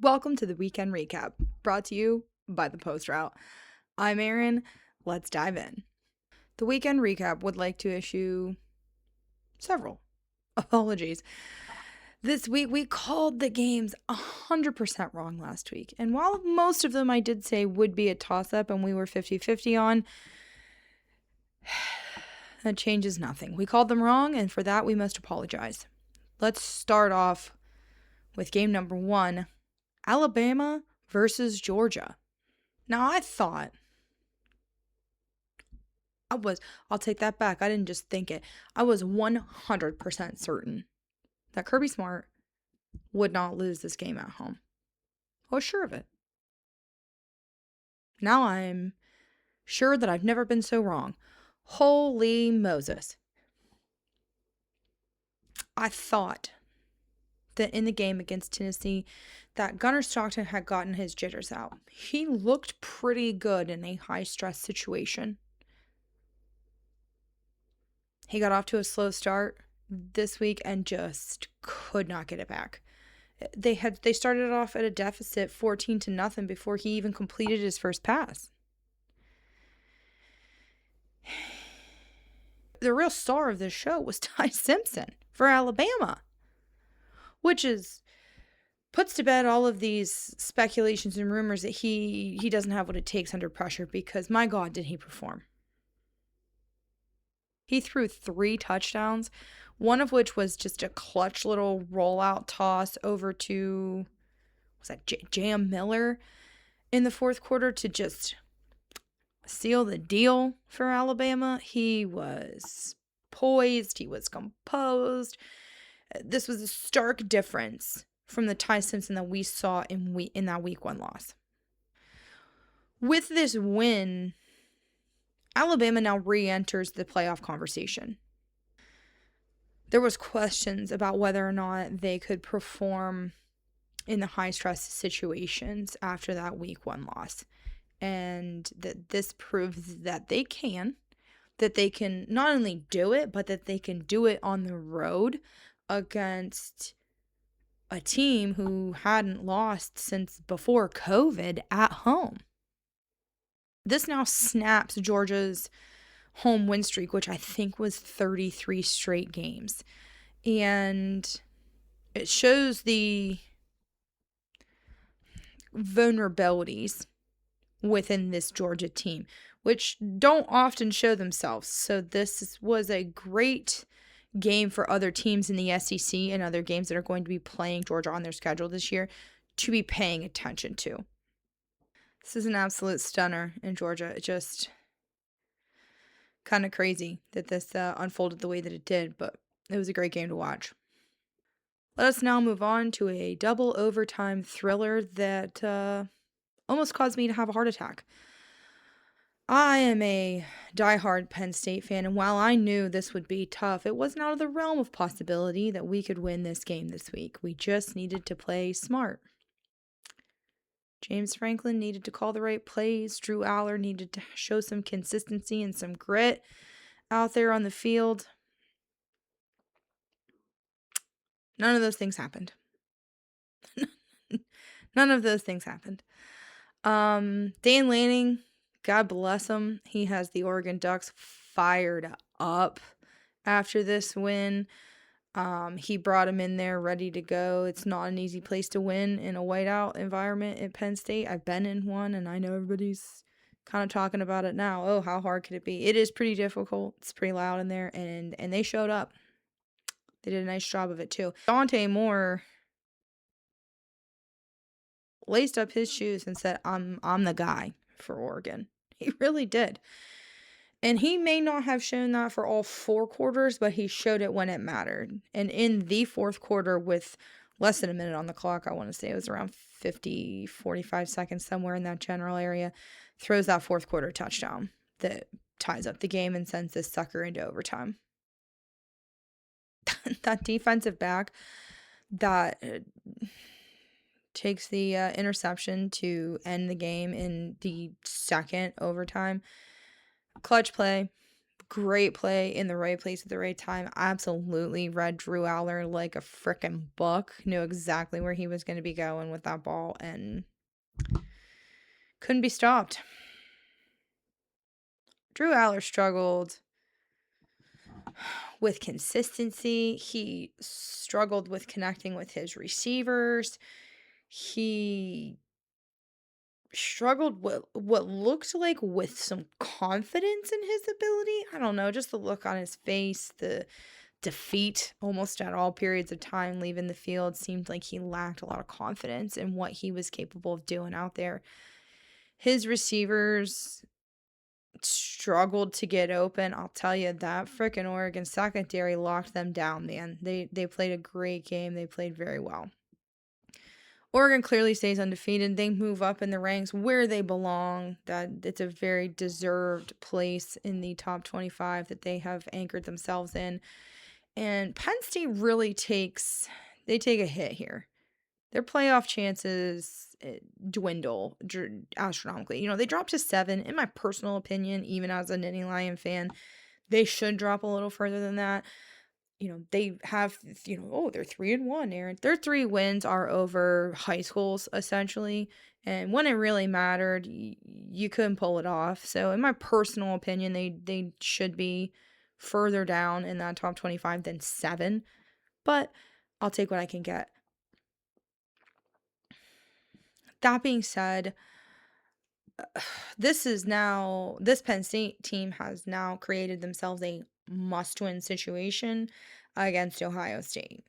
Welcome to the Weekend Recap, brought to you by the Post Route. I'm Erin. Let's dive in. The Weekend Recap would like to issue several apologies. This week, we called the games 100% wrong last week. And while most of them I did say would be a toss-up and we were 50-50 on, that changes nothing. We called them wrong, and for that, we must apologize. Let's start off with game number 1, Alabama versus Georgia. Now, I'll take that back. I didn't just think it. I was 100% certain that Kirby Smart would not lose this game at home. I was sure of it. Now I'm sure that I've never been so wrong. Holy Moses. I thought that in the game against Tennessee, that Gunnar Stockton had gotten his jitters out. He looked pretty good in a high-stress situation. He got off to a slow start this week and just could not get it back. They started off at a deficit 14-0 before he even completed his first pass. The real star of this show was Ty Simpson for Alabama, which puts to bed all of these speculations and rumors that he doesn't have what it takes under pressure, because my God, did he perform. He threw 3 touchdowns, one of which was just a clutch little rollout toss over to, was that Jam Miller in the fourth quarter to just seal the deal for Alabama. He was poised. He was composed. This was a stark difference from the Ty Simpson that we saw in that week 1 loss. With this win, Alabama now re-enters the playoff conversation. There was questions about whether or not they could perform in the high-stress situations after that week 1 loss. And that this proves that they can not only do it, but that they can do it on the road against a team who hadn't lost since before COVID at home. This now snaps Georgia's home win streak, which I think was 33 straight games. And it shows the vulnerabilities within this Georgia team, which don't often show themselves. So this was a great game for other teams in the SEC and other games that are going to be playing Georgia on their schedule this year to be paying attention to. This is an absolute stunner in Georgia. It just kind of crazy that this unfolded the way that it did, but it was a great game to watch. Let us now move on to a double overtime thriller that almost caused me to have a heart attack. I am a diehard Penn State fan, and while I knew this would be tough, it wasn't out of the realm of possibility that we could win this game this week. We just needed to play smart. James Franklin needed to call the right plays. Drew Aller needed to show some consistency and some grit out there on the field. None of those things happened. None of those things happened. Dan Lanning, God bless him. He has the Oregon Ducks fired up after this win. He brought him in there ready to go. It's not an easy place to win in a whiteout environment at Penn State. I've been in one, and I know everybody's kind of talking about it now. Oh, how hard could it be? It is pretty difficult. It's pretty loud in there, and they showed up. They did a nice job of it, too. Dante Moore laced up his shoes and said, I'm the guy for Oregon. He really did. And he may not have shown that for all 4 quarters, but he showed it when it mattered. And in the fourth quarter, with less than a minute on the clock, I want to say it was around 50, 45 seconds, somewhere in that general area, throws that fourth quarter touchdown that ties up the game and sends this sucker into overtime. That defensive back that takes the interception to end the game in the second overtime. Clutch play. Great play in the right place at the right time. Absolutely read Drew Aller like a frickin' book. Knew exactly where he was going to be going with that ball and couldn't be stopped. Drew Aller struggled with consistency. He struggled with connecting with his receivers. He struggled with what looked like with some confidence in his ability. I don't know, just the look on his face, the defeat almost at all periods of time leaving the field seemed like he lacked a lot of confidence in what he was capable of doing out there. His receivers struggled to get open. I'll tell you, that freaking Oregon secondary locked them down, man. They played a great game. They played very well. Oregon clearly stays undefeated. They move up in the ranks where they belong. That it's a very deserved place in the top 25 that they have anchored themselves in. And Penn State really take a hit here. Their playoff chances dwindle astronomically. You know, they dropped to 7. In my personal opinion, even as a Nittany Lion fan, they should drop a little further than that. You know, they have, they're 3-1, Aaron. Their 3 wins are over high schools, essentially. And when it really mattered, you couldn't pull it off. So, in my personal opinion, they should be further down in that top 25 than 7. But I'll take what I can get. That being said, this Penn State team has now created themselves a must-win situation against Ohio State.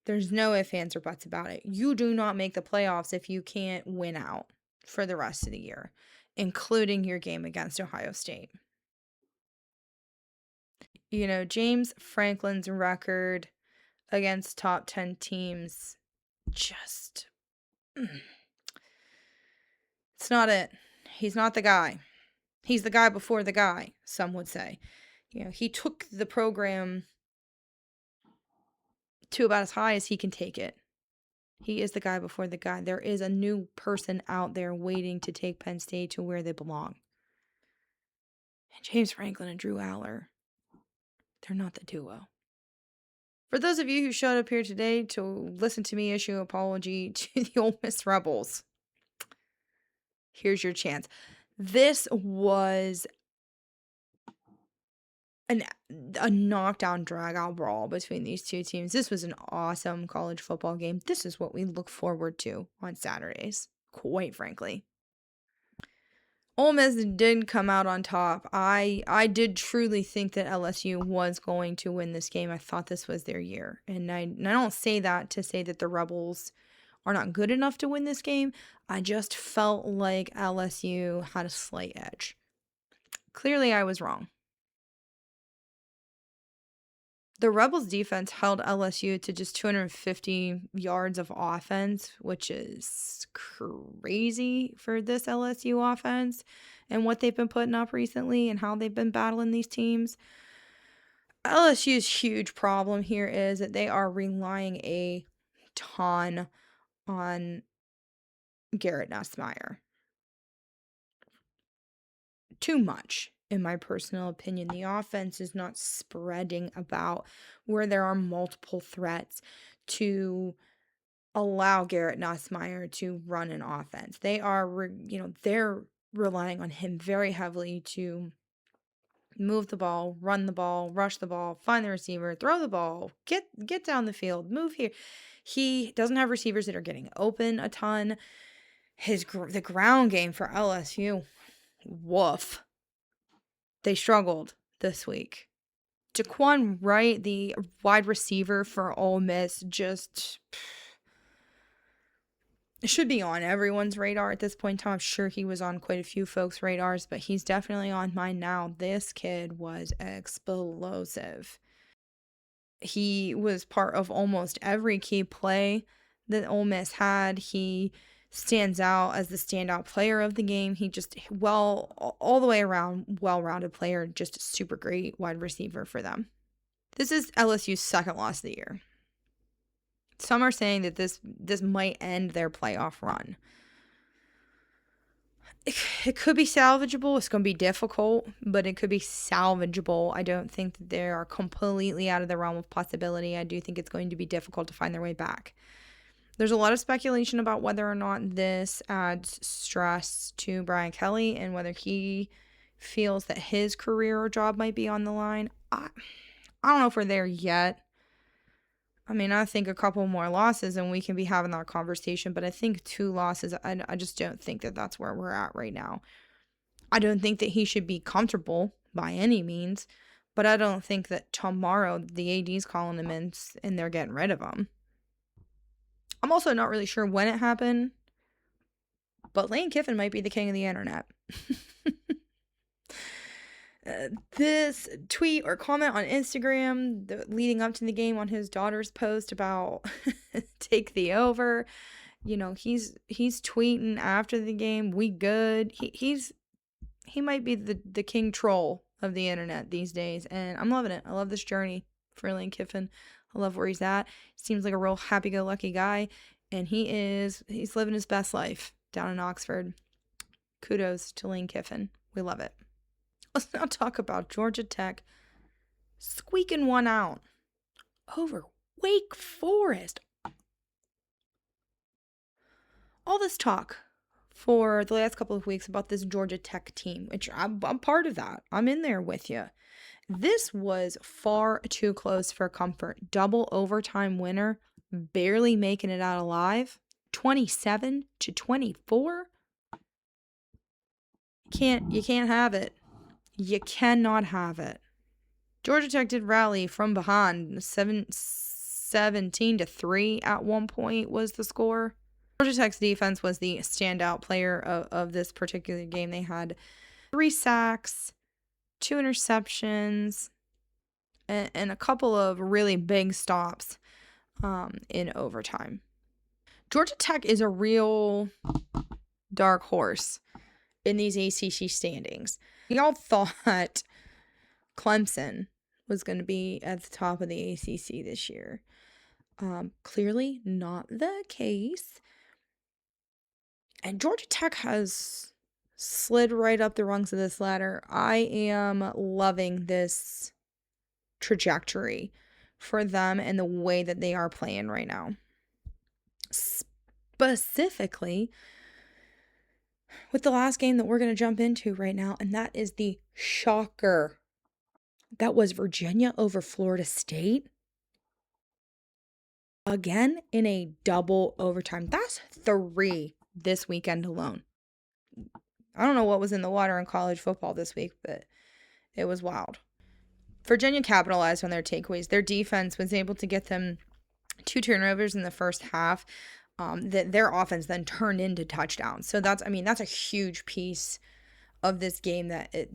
There's no ifs, ands, or buts about it. You do not make the playoffs if you can't win out for the rest of the year, including your game against Ohio State. You know, James Franklin's record against top 10 teams just... It's not it. He's not the guy. He's the guy before the guy, some would say. You know, he took the program to about as high as he can take it. He is the guy before the guy. There is a new person out there waiting to take Penn State to where they belong. And James Franklin and Drew Aller, they're not the duo. For those of you who showed up here today to listen to me issue an apology to the Ole Miss Rebels, here's your chance. This was a knockdown, drag-out brawl between these two teams. This was an awesome college football game. This is what we look forward to on Saturdays, quite frankly. Ole Miss did come out on top. I did truly think that LSU was going to win this game. I thought this was their year. And I don't say that to say that the Rebels are not good enough to win this game. I just felt like LSU had a slight edge. Clearly, I was wrong. The Rebels defense held LSU to just 250 yards of offense, which is crazy for this LSU offense and what they've been putting up recently and how they've been battling these teams. LSU's huge problem here is that they are relying a ton on Garrett Nussmeier. Too much, in my personal opinion. The offense is not spreading about where there are multiple threats to allow Garrett Nussmeier to run an offense. They are, they're relying on him very heavily to move the ball, run the ball, rush the ball, find the receiver, throw the ball, get down the field, move here. He doesn't have receivers that are getting open a ton. The ground game for LSU, woof. They struggled this week. Jaquan Wright, the wide receiver for Ole Miss, just should be on everyone's radar at this point in time. I'm sure he was on quite a few folks' radars, but he's definitely on mine now. This kid was explosive. He was part of almost every key play that Ole Miss had. He stands out as the standout player of the game. He just, all the way around, well-rounded player, just a super great wide receiver for them. This is LSU's second loss of the year. Some are saying that this might end their playoff run. it could be salvageable. It's going to be difficult, but it could be salvageable. I don't think that they are completely out of the realm of possibility. I do think it's going to be difficult to find their way back. There's a lot of speculation about whether or not this adds stress to Brian Kelly and whether he feels that his career or job might be on the line. I don't know if we're there yet. I mean, I think a couple more losses and we can be having that conversation, but I think 2 losses, I just don't think that that's where we're at right now. I don't think that he should be comfortable by any means, but I don't think that tomorrow the AD's calling him in and they're getting rid of him. I'm also not really sure when it happened, but Lane Kiffin might be the king of the internet. This tweet or comment on Instagram leading up to the game on his daughter's post about take the over. You know, he's tweeting after the game, we good. He might be the king troll of the internet these days, and I'm loving it. I love this journey for Lane Kiffin. I love where he's at. Seems like a real happy-go-lucky guy, and he's living his best life down in Oxford. Kudos to Lane Kiffin. We love it. Let's now talk about Georgia Tech squeaking one out over Wake Forest. All this talk for the last couple of weeks about this Georgia Tech team, which I'm part of that. I'm in there with you. This was far too close for comfort. Double overtime winner, barely making it out alive. 27-24. You can't have it. You cannot have it. Georgia Tech did rally from behind. 17-3 at one point was the score. Georgia Tech's defense was the standout player of this particular game. They had 3 sacks, 2 interceptions, and a couple of really big stops in overtime. Georgia Tech is a real dark horse in these ACC standings. Y'all thought Clemson was going to be at the top of the ACC this year. Clearly not the case. And Georgia Tech has slid right up the rungs of this ladder. I am loving this trajectory for them and the way that they are playing right now. Specifically, with the last game that we're going to jump into right now, and that is the shocker. That was Virginia over Florida State. Again, in a double overtime. That's 3 this weekend alone. I don't know what was in the water in college football this week, but it was wild. Virginia capitalized on their takeaways. Their defense was able to get them 2 turnovers in the first half. That their offense then turned into touchdowns. So that's a huge piece of this game that it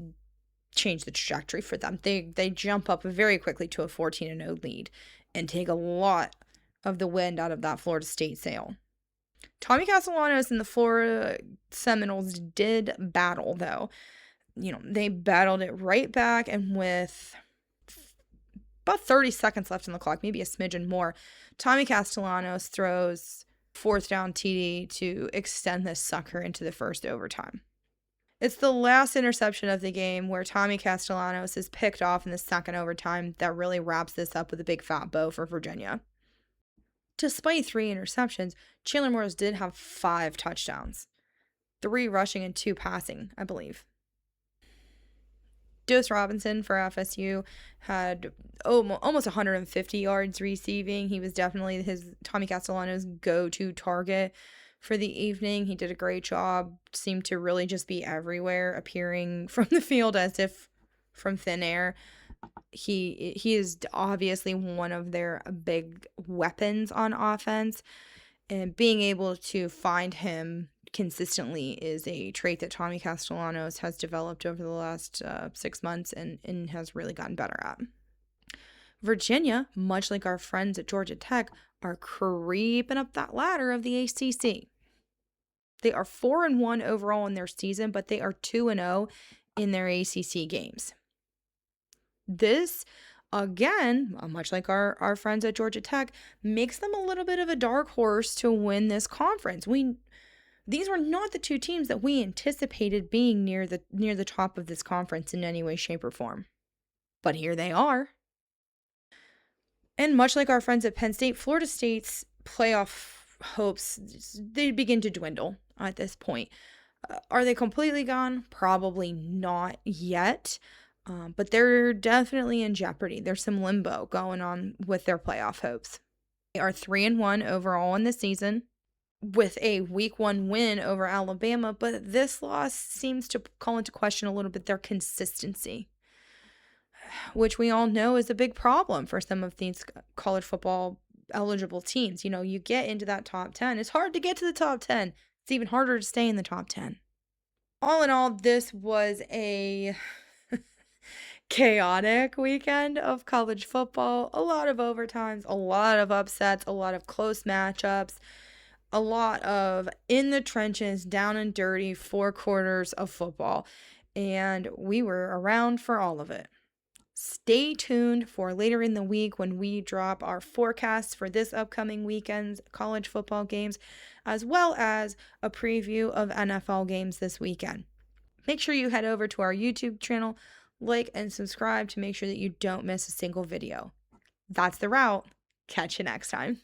changed the trajectory for them. They jump up very quickly to a 14-0 lead and take a lot of the wind out of that Florida State sail. Tommy Castellanos and the Florida Seminoles did battle, though. You know, they battled it right back, and with about 30 seconds left on the clock, maybe a smidgen more, Tommy Castellanos throws 4th down TD to extend this sucker into the first overtime. It's the last interception of the game where Tommy Castellanos is picked off in the second overtime that really wraps this up with a big fat bow for Virginia. Despite 3 interceptions, Chandler Morris did have 5 touchdowns. 3 rushing and 2 passing, I believe. Dose Robinson for FSU had almost 150 yards receiving. He was definitely Tommy Castellanos' go-to target for the evening. He did a great job, seemed to really just be everywhere, appearing from the field as if from thin air. He is obviously one of their big weapons on offense, and being able to find him consistently is a trait that Tommy Castellanos has developed over the last 6 months and has really gotten better at. Virginia, much like our friends at Georgia Tech, are creeping up that ladder of the ACC. They are 4-1 overall in their season, but they are 2-0 in their ACC games. This, again, much like our friends at Georgia Tech, makes them a little bit of a dark horse to win this conference. These were not the two teams that we anticipated being near the top of this conference in any way, shape, or form. But here they are. And much like our friends at Penn State, Florida State's playoff hopes, they begin to dwindle at this point. Are they completely gone? Probably not yet. But they're definitely in jeopardy. There's some limbo going on with their playoff hopes. They are 3-1 overall in the season, with a week 1 win over Alabama, but this loss seems to call into question a little bit their consistency, which we all know is a big problem for some of these college football eligible teams. You know, you get into that top 10. It's hard to get to the top 10. It's even harder to stay in the top 10. All in all, this was a chaotic weekend of college football. A lot of overtimes, a lot of upsets, a lot of close matchups, a lot of in the trenches, down and dirty 4 quarters of football. And we were around for all of it. Stay tuned for later in the week when we drop our forecasts for this upcoming weekend's college football games, as well as a preview of NFL games this weekend. Make sure you head over to our YouTube channel, like and subscribe to make sure that you don't miss a single video. That's the route. Catch you next time.